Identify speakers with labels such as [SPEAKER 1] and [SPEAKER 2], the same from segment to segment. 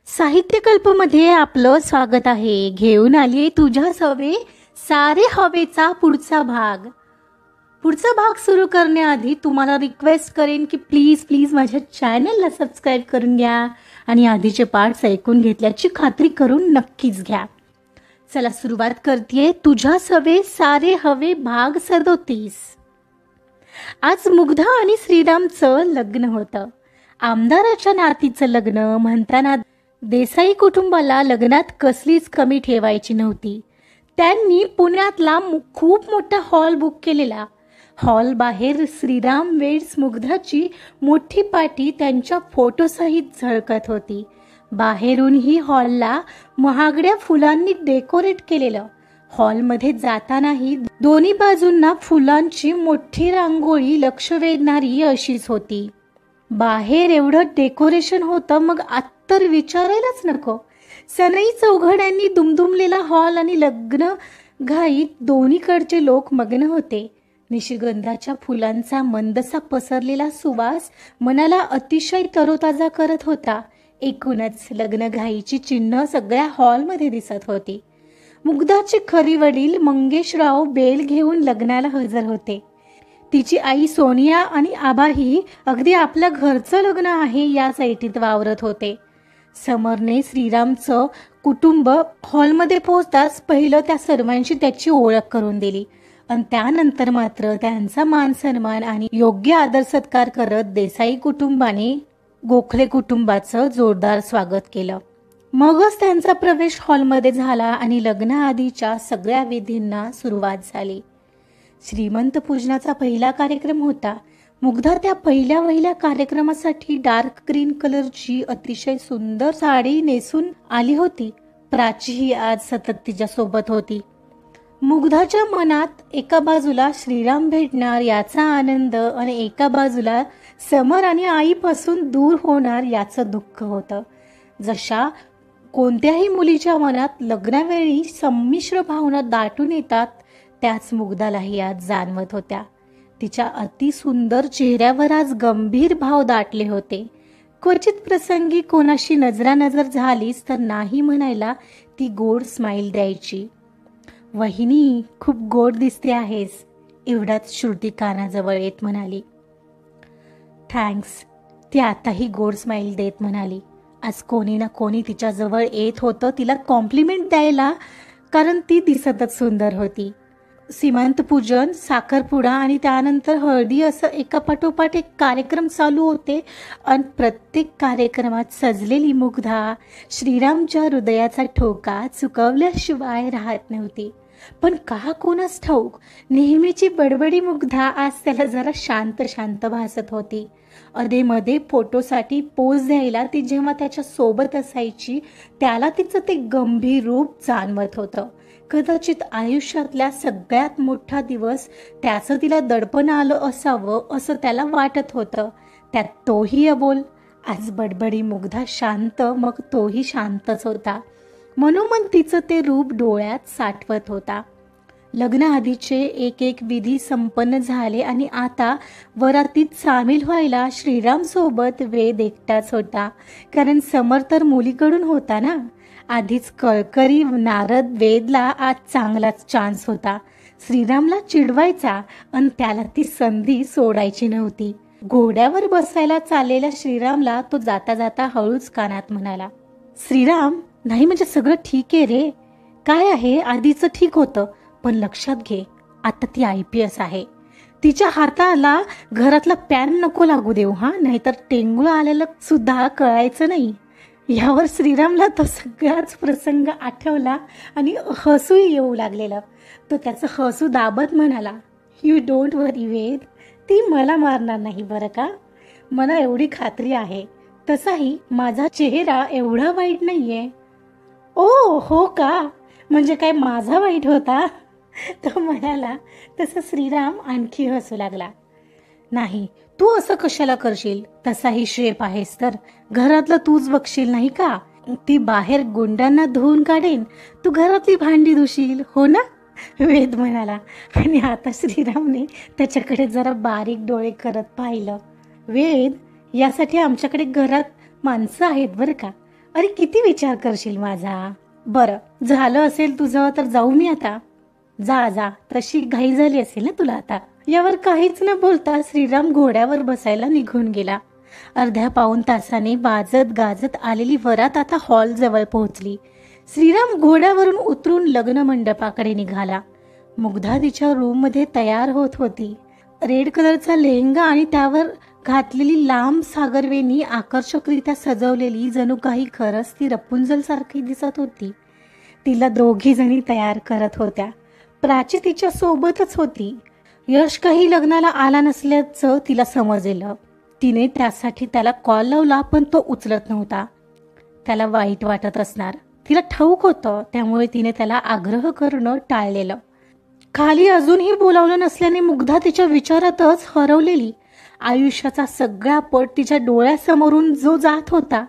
[SPEAKER 1] साहित्यकल्पमध्ये आपलं स्वागत आहे. घेऊन आली तुझ्या सवे सारे हवेचा पुढचा भाग सुरू करण्याआधी तुम्हाला रिक्वेस्ट करेन की प्लीज प्लीज माझ्या चॅनलला सबस्क्राईब करून घ्या आणि आधीचे पार्ट्स ऐकून घेतल्याची खात्री करून नक्कीच घ्या. चला सुरुवात करतेय. तुझ्या सवे सारे हवे भाग 37. आज मुग्धा आणि श्रीरामचं लग्न होतं. आमदाराच्या नातीचं लग्न म्हणताना देसाई कुटुंबाला लग्नात कसलीच कमी ठेवायची नव्हती. त्यांनी पुण्यातला खूप मोठा हॉल बुक केलेला. हॉल बाहेर श्रीराम वेड्स मुग्धाची मोठी पाटी त्यांच्या फोटोसहित झळकत होती. बाहेरूनही हॉलला महागड्या फुलांनी डेकोरेट केलेलं. हॉलमध्ये जातानाही दोन्ही बाजूंना फुलांची मोठी रांगोळी लक्ष वेधणारी अशीच होती. बाहेर एवढं डेकोरेशन होतं मग तर विचारायलाच नको. सनई चौघड्यांनी दुमदुमलेला हॉल आणि लग्न घाईत दोन्हीकडचे लोक मग्न होते. निशिगंधाच्या फुलांचा मंदसा पसरलेला सुवास मनाला अतिशय तरोताजा करत होता. एकूणच लग्न घाईची चिन्ह सगळ्या हॉलमध्ये दिसत होती. मुग्धाचे खरी वडील मंगेशराव बेल घेऊन लग्नाला हजर होते. तिची आई सोनिया आणि आबाही अगदी आपल्या घरचं लग्न आहे या साईटीत वावरत होते. समरने श्रीरामचं कुटुंब हॉलमध्ये पोहोचताच पहिलं त्या सर्वांशी त्याची ओळख करून दिली आणि त्यानंतर मात्र त्यांचा मान सन्मान आणि योग्य आदर सत्कार करत देसाई कुटुंबाने गोखले कुटुंबाचं जोरदार स्वागत केलं. मगच त्यांचा प्रवेश हॉलमध्ये झाला आणि लग्नाआधीच्या सगळ्या विधींना सुरुवात झाली. श्रीमंत पूजनाचा पहिला कार्यक्रम होता. मुग्धा त्या पहिल्या कार्यक्रमासाठी डार्क ग्रीन कलरची अतिशय सुंदर साडी नेसून आली होती. प्राचीही आज सतत तिच्या सोबत होती. मुग्धाच्या मनात एका बाजूला श्रीराम भेटणार याचा आनंद आणि एका बाजूला समर आणि आईपासून दूर होणार याचं दुःख होतं. जशा कोणत्याही मुलीच्या मनात लग्नावेळी संमिश्र भावना दाटून येतात त्याच मुग्धालाही आज जाणवत होत्या. तिच्या अतिसुंदर चेहऱ्यावर आज गंभीर भाव दाटले होते. क्वचित प्रसंगी कोणाशी नजरानजर झालीच तर नाही म्हणायला ती गोड स्माईल द्यायची. वहिनी खूप गोड दिसते आहेस, एवढाच श्रुती कानाजवळ येत म्हणाली. थँक्स, ती आताही गोड स्माईल देत म्हणाली. आज कोणी ना कोणी तिच्याजवळ येत होतं तिला कॉम्प्लिमेंट द्यायला, कारण ती दिसतच सुंदर होती. सीमांत पूजन, साखरपुडा आणि त्यानंतर हळदी असं एका पाठोपाठ एक कार्यक्रम चालू होते आणि प्रत्येक कार्यक्रमात सजलेली मुग्धा श्रीरामच्या हृदयाचा ठोका चुकवल्याशिवाय राहत नव्हती. पण का कोणास ठाऊक नेहमीची बडबडी मुग्धा आज त्याला जरा शांत शांत भासत होती. अधेमध्ये फोटोसाठी पोज द्यायला ती जेव्हा त्याच्या सोबत असायची त्याला तिचं ते गंभीर रूप जाणवत होतं. कदाचित आयुष्यातल्या सगळ्यात मोठा दिवस त्याचं तिला दडपण आलं असावं असं त्याला वाटत होतं. त्यात तोही अबोल. आज बडबडी मुग्धा शांत, मग तोही शांतच होता. मनोमन तिचं ते रूप डोळ्यात साठवत होता. लग्नाआधीचे एक विधी संपन्न झाले आणि आता वरातीत सामील व्हायला श्रीराम सोबत वेद एकटाच होता. कारण समर तर मुलीकडून होता ना. आधीच कळकरी नारद वेदला आज चांगलाच चान्स होता. श्रीरामला चिडवायचा आणि त्याला ती संधी सोडायची नव्हती. घोड्यावर बसायला चाललेल्या श्रीरामला तो जाता जाता हळूच कानात म्हणाला, श्रीराम, नाही म्हणजे सगळं ठीक आहे रे. काय आहे, आधीचं ठीक होतं, पण लक्षात घे आता ती IPS आहे. तिच्या हाताला घरातला पॅन नको लागू देऊ हा, नाहीतर टेंगुळ आलेलं सुद्धा कळायचं नाही. यावर श्रीरामला तो सगळाच प्रसंग आठवला आणि हसूही येऊ लागलेलं. तो त्याचं हसू दाबत म्हणाला, यू डोंट वरी वेद, ती मला मारणार नाही बरं का. मला एवढी खात्री आहे. तसाही माझा चेहरा एवढा वाईट नाहीये. ओ हो का, म्हणजे काय माझा वाईट होता, तो म्हणाला. तसं श्रीराम आणखी हसू लागला. नाही, तू असं कशाला करशील, तसाही शेप आहेस तर घरातलं तूच बघशील नाही का. ती बाहेर गुंडांना धुवून काढेन, तू घरातली भांडी धुशील हो ना, वेद म्हणाला. आणि आता श्रीरामने त्याच्याकडे जरा बारीक डोळे करत पाहिलं. वेद, यासाठी आमच्याकडे घरात माणसं आहेत बरं का. अरे किती विचार करशील माझा. बरं झालं असेल तुझं तर जाऊ मी आता. जा जा, तशी घाई झाली असेल ना तुला आता. यावर काहीच न बोलता श्रीराम घोड्यावर बसायला निघून गेला. अर्ध्या पाऊण तासाने वाजत गाजत आलेली वरात आता हॉल जवळ पोहोचली. श्रीराम घोड्यावरून उतरून लग्न मंडपाकडे निघाला. मुग्धा तिच्या रूममध्ये तयार होत होती. रेड कलरचा लेहंगा आणि त्यावर घातलेली लांब सागरवेणी आकर्षकरित्या सजवलेली जणू काही खरंच ती रपुंजल सारखी दिसत होती. तिला दोघी जणी तयार करत होत्या. प्राची तिच्या सोबतच होती. यश काही लग्नाला आला नसल्याचं तिला समजलं. तिने त्यासाठी त्याला कॉल लावला पण तो उचलत नव्हता. त्याला वाईट वाटत असणार, तिला ठाऊक होतं. त्यामुळे तिने त्याला आग्रह करणं टाळलेलं. खाली अजूनही बोलावलं नसल्याने मुग्धा तिच्या विचारातच हरवलेली. आयुष्याचा सगळा पट तिच्या डोळ्यासमोरून जो जात होता.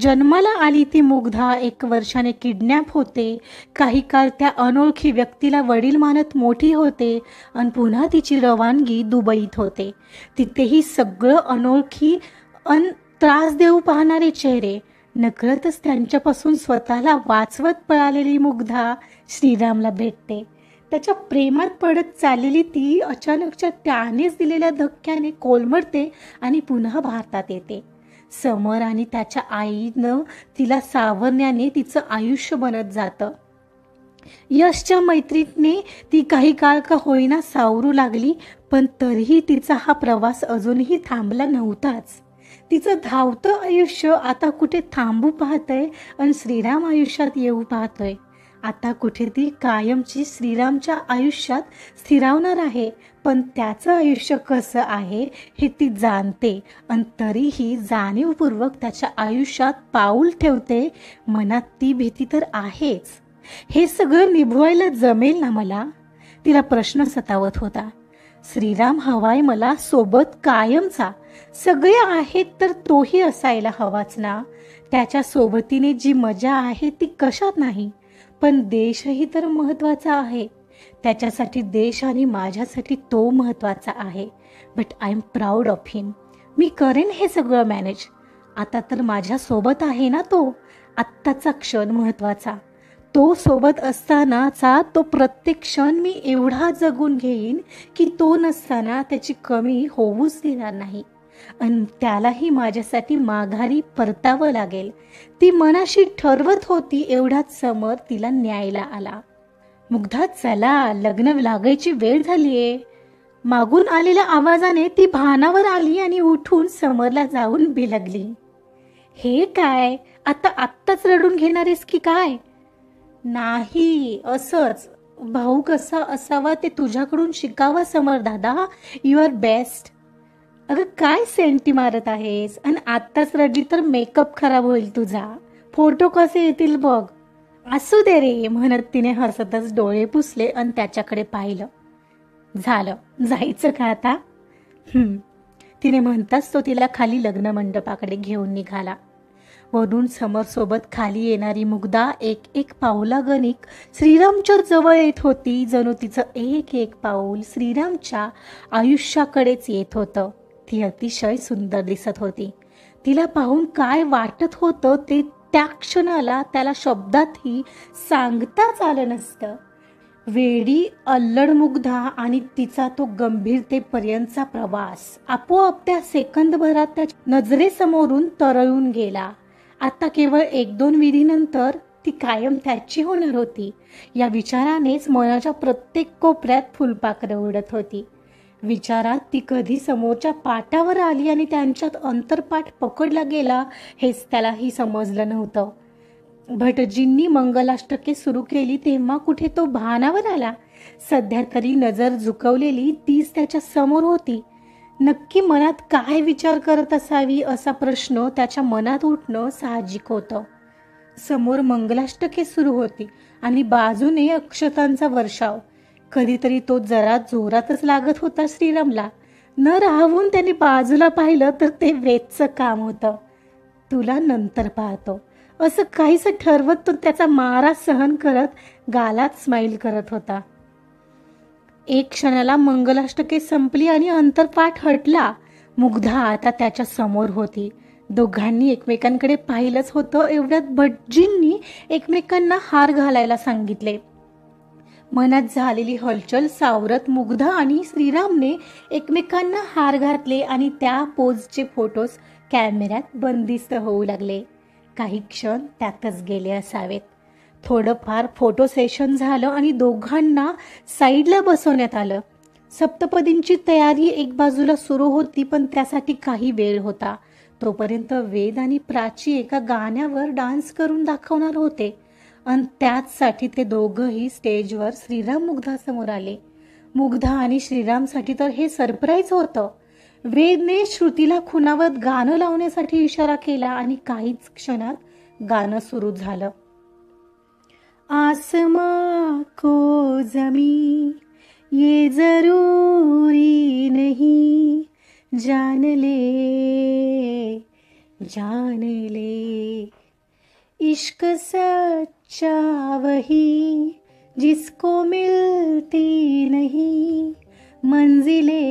[SPEAKER 1] जन्माला आली ती मुग्धा 1 वर्षाने किडनॅप होते. काही काळ त्या अनोळखी व्यक्तीला वडील मानत मोठी होते आणि पुन्हा तिची रवानगी दुबईत होते. तिथेही सगळं अनोळखी त्रास देऊ पाहणारे चेहरे. नकळतच त्यांच्यापासून स्वतःला वाचवत पळालेली मुग्धा श्रीरामला भेटते. त्याच्या प्रेमात पडत चाललेली ती अचानकच्या त्यानेच दिलेल्या धक्क्याने कोलमडते आणि पुन्हा भारतात येते. समर आणि त्याच्या आईनं तिला सावरण्याने तिचं आयुष्य बनत जातं. यशच्या मैत्रीने ती काही काळ का होईना सावरू लागली, पण तरीही तिचा हा प्रवास अजूनही थांबला नव्हताच. तिचं धावतं आयुष्य आता कुठे थांबू पाहतंय आणि श्रीराम आयुष्यात येऊ पाहतोय. आता कुठे ती कायमची श्रीरामच्या आयुष्यात स्थिरावणार आहे. पण त्याचं आयुष्य कसं आहे हे ती जाणते आणि तरीही जाणीवपूर्वक त्याच्या आयुष्यात पाऊल ठेवते. मनात ती भीती तर आहेच. हे सगळं निभवायला जमेल ना मला? तिला प्रश्न सतावत होता. श्रीराम हवाय मला सोबत कायमचा. सगळे आहेत तर तोही असायला हवाच ना. त्याच्या सोबतीने जी मजा आहे ती कशात नाही. पण देशही तर महत्वाचा आहे. त्याच्यासाठी देश आणि माझ्यासाठी तो महत्वाचा आहे. But I am proud of him. मी करेन हे सगळं मॅनेज. आता तर माझ्या सोबत आहे ना तो. आत्ताचा क्षण महत्वाचा. तो सोबत असतानाचा तो प्रत्येक क्षण मी एवढा जगून घेईन की तो नसताना त्याची कमी होऊच देणार नाही. आणि त्यालाही माझ्यासाठी माघारी परतावं लागेल. ती मनाशी ठरवत होती. एवढाच समर तिला न्यायला आला. मुग्धा, चला लग्न लागायची वेळ झालीये. मागून आलेल्या आवाजाने ती भानावर आली आणि उठून समरला जाऊन बिलगली. हे काय, आत्ताच रडून घेणारेस की काय? नाही, असंच. भाऊ कसा असावा ते तुझ्याकडून शिकावा समर दादा. You are best. अगं काय सेंटी मारत आहेस? आणि आत्ताच रडली तर मेकअप खराब होईल तुझा. फोटो कसे येतील बघ. असू दे रे म्हणत तिने हसतच डोळे पुसले आणि त्याच्याकडे पाहिलं. झालं, जायचं का आता? तिने म्हणताच तो तिला खाली लग्न मंडपाकडे घेऊन निघाला. वरून समर सोबत खाली येणारी मुग्धा एक पाऊलागणिक श्रीरामच्या जवळ येत होती. जणू तिचं एक पाऊल श्रीरामच्या आयुष्याकडेच येत होतं. ती अतिशय सुंदर दिसत होती. तिला पाहून काय वाटत होतं ते त्या क्षणाला त्याला शब्दातही सांगताच आलं नसतं. वेडी अल्लड मुग्धा आणि तिचा तो गंभीरतेपर्यंतचा प्रवास आपोआप त्या सेकंदभरात त्या नजरेसमोरून तरळून गेला. आता केवळ 1-2 विधीनंतर ती कायम त्याची होणार होती. या विचारानेच मनाच्या प्रत्येक कोपऱ्यात फुलपाखरं उडत होती. विचारात ती कधी समोरच्या पाटावर आली आणि त्यांच्यात अंतरपाठ पकडला गेला हेच त्यालाही समजलं नव्हतं. भटजींनी मंगलाष्टके सुरू केली तेव्हा कुठे तो भानावर आला. सध्या तरी नजर झुकवलेली तीच त्याच्या समोर होती. नक्की मनात काय विचार करत असावी असा प्रश्न त्याच्या मनात उठणं साहजिक होतं. समोर मंगलाष्टके सुरू होती आणि बाजूने अक्षतांचा वर्षाव. कधीतरी तो जरा जोरातच लागत होता श्रीरामला. न राहून त्याने बाजूला पाहिलं तर ते वेदचं काम होतं. तुला नंतर पाहतो असं काहीसं ठरवत तो त्याचा मारा सहन करत गालात स्माईल करत होता. एक क्षणाला मंगलाष्टके संपली आणि अंतरपाठ हटला. मुग्धा आता त्याच्या समोर होती. दोघांनी एकमेकांकडे पाहिलंच होतं एवढ्यात भटजींनी एकमेकांना हार घालायला सांगितले. मनात झालेली हलचल सावरत मुग्धा आणि श्रीरामने एकमेकांना हार घातले आणि त्या पोजचे फोटोज कॅमेऱ्यात बंदिस्त होऊ लागले. काही क्षण त्यातच गेले असावेत. थोडंफार फोटो सेशन झालं आणि दोघांना साईडला बसवण्यात आलं. सप्तपदींची तयारी एक बाजूला सुरू होती, पण त्यासाठी काही वेळ होता. तोपर्यंत वेद आणि प्राची एका गाण्यावर डान्स करून दाखवणार होते आणि त्याचसाठी ते दोघंही स्टेजवर श्रीराम मुग्धासमोर आले. मुग्धा आणि श्रीरामसाठी तर हे सरप्राईज होतं. वेदने श्रुतीला खुणावत गाणं लावण्यासाठी इशारा केला आणि काहीच क्षणात गाणं सुरू झालं. आसमां को जमी ये जरूरी नहीं, जान ले इश्क सच्चा वही जिसको मिलती नहीं, मंजिले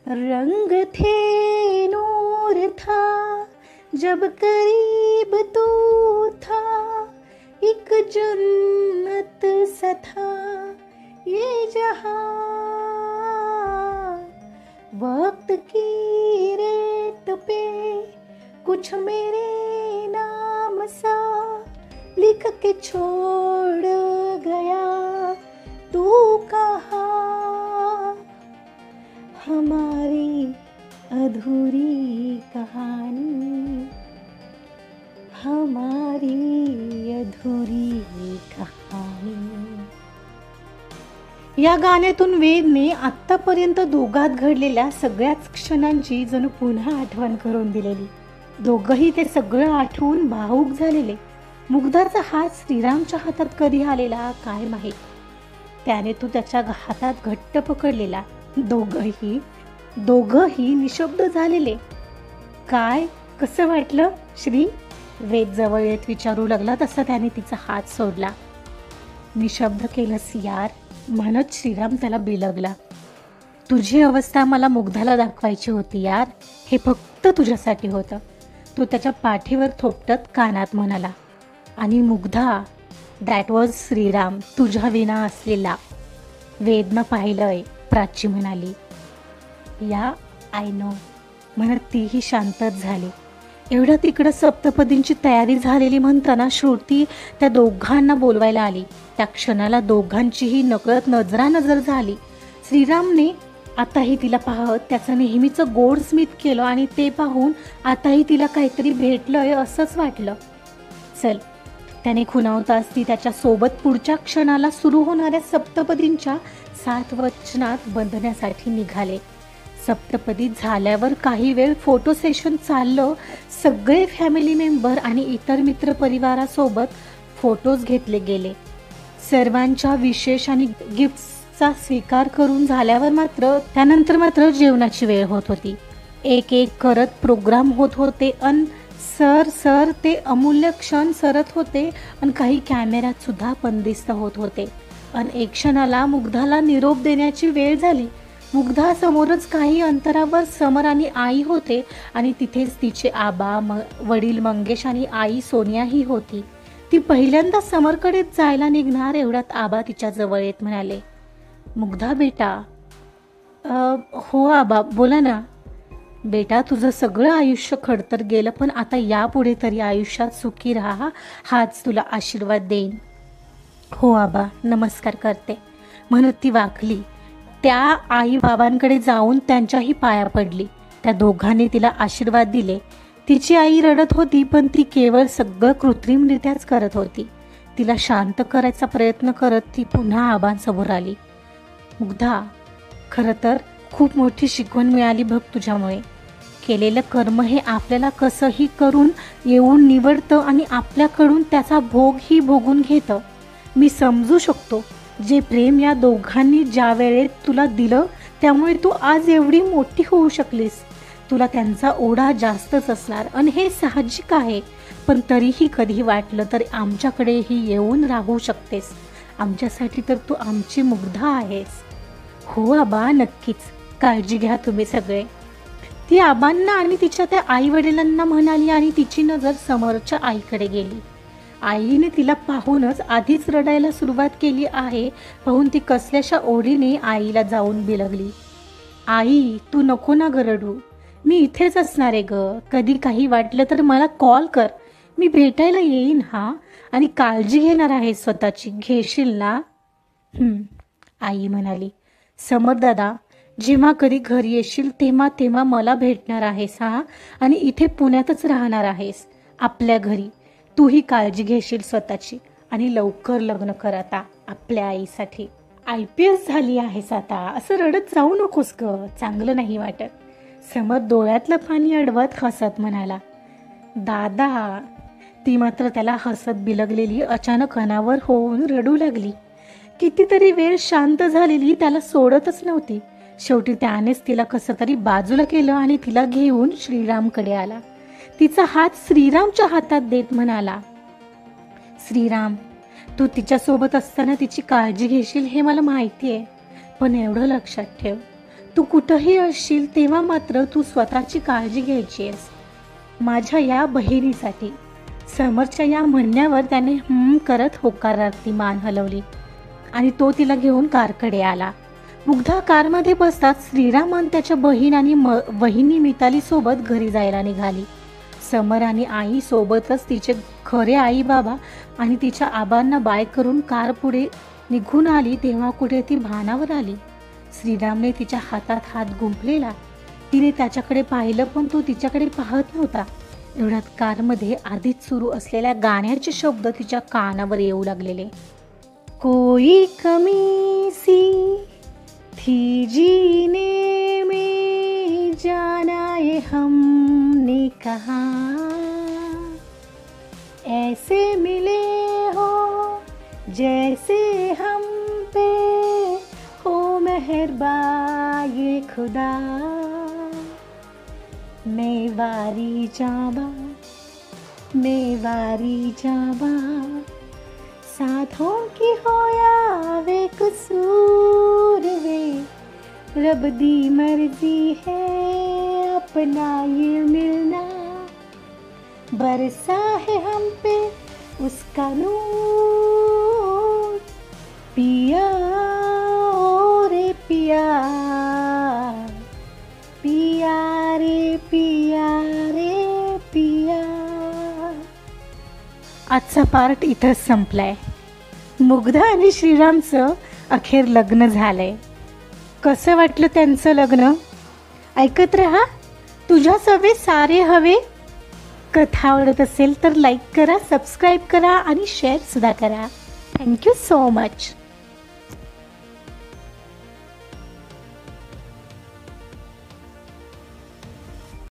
[SPEAKER 1] रंग थे नूर था जब करीब तू था, एक जन्नत सा था ये जहां, वक्त की रेत पे कुछ मेरे नाम सा लिख के छोड़ गया तू कहा, हमारी अधूरी कहानी, हमारी अधूरी कहानी. या गाण्यातून वेदने आत्तापर्यंत दोघात घडलेल्या सगळ्याच क्षणांची जणू पुन्हा आठवण करून दिलेली. दोघंही ते सगळं आठवून भावूक झालेले. मुग्धाचा हात श्रीरामच्या हातात कधी आलेला काय माहीत. त्याने तो त्याच्या हातात घट्ट पकडलेला. दोघंही निशब्द झालेले. काय कसं वाटलं श्री? वेद जवळ येत विचारू लागला तसा त्याने तिचा हात सोडला. निशब्द केलंस यार म्हणत श्रीराम त्याला बिलगला. तुझी अवस्था मला मुग्धाला दाखवायची होती यार, हे फक्त तुझ्यासाठी होतं. तो त्याच्या पाठीवर थोपटत कानात म्हणाला. आणि मुग्धा, दॅट वॉज श्रीराम, तुझ्या विना असलेला. वेदनं पाहिलंय, प्राची म्हणाली. या आय नो म्हणत तीही शांतच झाली. एवढ्या तिकडं सप्तपदींची तयारी झालेली म्हणताना श्रुती त्या दोघांना बोलवायला आली. त्या क्षणाला दोघांचीही नकळत नजरानजर झाली. श्रीरामने आताही तिला पाहत त्याचं नेहमीचं गोड स्मित केलं आणि ते पाहून आताही तिला काहीतरी भेटलंय असंच वाटलं. चल, त्याने खुणावताच ती त्याच्या सोबत पुढच्या क्षणाला सुरू होणाऱ्या सप्तपदींच्या 7 वचनात बंधण्यासाठी निघाले. सप्तपदी झाल्यावर काही वेळ फोटो सेशन चाललं. सगळे फॅमिली मेंबर आणि इतर मित्र परिवारासोबत फोटोज घेतले गेले. सर्वांच्या विशेष आणि गिफ्ट्सचा स्वीकार करून झाल्यावर त्यानंतर मात्र जेवणाची वेळ होत होती. एक एक करत प्रोग्राम होत होते अन सर ते अमूल्य क्षण सरत होते आणि काही कॅमेऱ्यात सुद्धा बंदिस्त होत होते. आणि एक क्षणाला मुग्धाला निरोप देण्याची वेळ झाली. मुग्धा समोरच काही अंतरावर समर आणि आई होते आणि तिथेच तिचे आबा वडील मंगेश आणि आई सोनियाही होती. ती पहिल्यांदा समरकडे जायला निघणार एवढ्यात आबा तिच्या जवळ येत म्हणाले. मुग्धा बेटा. हो आबा बोला ना. बेटा, तुझं सगळं आयुष्य खडतर गेलं, पण आता यापुढे तरी आयुष्यात सुखी राहा हाच तुला आशीर्वाद देईन. हो आबा, नमस्कार करते म्हणत ती वाकली. त्या आई बाबांकडे जाऊन त्यांच्याही पाया पडली. त्या दोघांनी तिला आशीर्वाद दिले. तिची आई रडत होती, पण ती केवळ सगळं कृत्रिमरित्याच करत होती. तिला शांत करायचा प्रयत्न करत ती पुन्हा आबांसमोर आली. मुग्धा, खरं तर खूप मोठी शिकवण मिळाली बघ तुझ्यामुळे. केलेलं कर्म हे आपल्याला कसंही करून येऊन निवडतं आणि आपल्याकडून त्याचा भोगही भोगून घेतं. मी समजू शकतो जे प्रेम या दोघांनी ज्या वेळेत तुला दिलं त्यामुळे तू आज एवढी मोठी होऊ शकलीस. तुला त्यांचा ओढा जास्तच असणार आणि हे साहजिक आहे. पण तरीही कधी वाटलं तर आमच्याकडेही येऊन राहू शकतेस. आमच्यासाठी तर तू आमची मुग्धा आहेस. हो आबा, नक्कीच. काळजी घ्या तुम्ही सगळे. ती आबांना आणि तिच्या त्या आई वडिलांना म्हणाली आणि तिची नजर समोरच्या आईकडे गेली. आईने तिला पाहूनच आधीच रडायला सुरुवात केली आहे पाहून ती कसल्याशा ओढीने आईला जाऊन बिलगली. आई, तू नको ना ग रडू, मी इथेच असणार आहे ग. कधी काही वाटलं तर मला कॉल कर, मी भेटायला येईन हा, आणि काळजी घेणार आहे स्वतःची, घेशील ना? आई म्हणाली, समर दादा, जेव्हा कधी घरी येशील तेव्हा तेव्हा मला भेटणार आहेस हा, आणि इथे पुण्यातच राहणार आहेस आपल्या घरी. तूही काळजी घेशील स्वतःची आणि लवकर लग्न कर आता आपल्या आईसाठी. IPS झाली आहेस आता, असं रडत जाऊ नकोस ग, चांगलं नाही वाटत. समर डोळ्यातलं पाणी अडवत हसत म्हणाला, दादा. ती मात्र त्याला हसत बिलगलेली अचानक अनावर होऊन रडू लागली. कितीतरी वेळ शांत झालेली त्याला सोडतच नव्हती. शेवटी त्यानेच तिला कसं तरी बाजूला केलं आणि तिला घेऊन श्रीरामकडे आला. तिचा हात श्रीरामच्या हातात देत म्हणाला, श्रीराम, तू तिच्यासोबत असताना तिची काळजी घेशील हे मला माहिती आहे, पण एवढं लक्षात ठेव, तू कुठंही असशील तेव्हा मात्र तू स्वतःची काळजी घ्यायची आहेस, माझ्या या बहिणीसाठी. समरच्या या म्हणण्यावर त्याने करत होकारार्थी मान हलवली आणि तो तिला घेऊन कारकडे आला. मुग्धा कारमध्ये बसताच श्रीराम त्याच्या बहीण आणि वहिनी मिताली सोबत घरी जायला निघाली. समर आणि आई सोबतच तिचे खरे आई बाबा आणि तिच्या आबांना बाय करून कार पुढे निघून आली तेव्हा कुठे ती भानावर आली. श्रीरामने तिच्या हातात हात गुंफलेला. तिने त्याच्याकडे पाहिलं पण तो तिच्याकडे पाहत नव्हता. एवढ्यात कारमध्ये आधीच सुरू असलेल्या गाण्याचे शब्द तिच्या कानावर येऊ लागलेले. कोई कमी सी थी जीने में, जाना ये हमने कहा, ऐसे मिले हो जैसे हम पे हो मेहरबान ये खुदा, मेवारी जाबा साथों की होया वे कसूर वे, रब दी मर्जी है अपना ये मिलना, बरसा है हम पे उसका नूर, पिया ओ रे पिया, पिया रे पिया रे पिया. आजचा पार्ट इथंच संपलाय. मुग्धा आणि श्रीरामचं अखेर लग्न झालंय. कसं वाटलं त्यांचं लग्न? ऐकत रहा तुझ्या सवे सारे हवे. कथा आवडत असेल तर लाईक करा, सबस्क्राईब करा आणि शेअर सुद्धा करा. Thank you so much.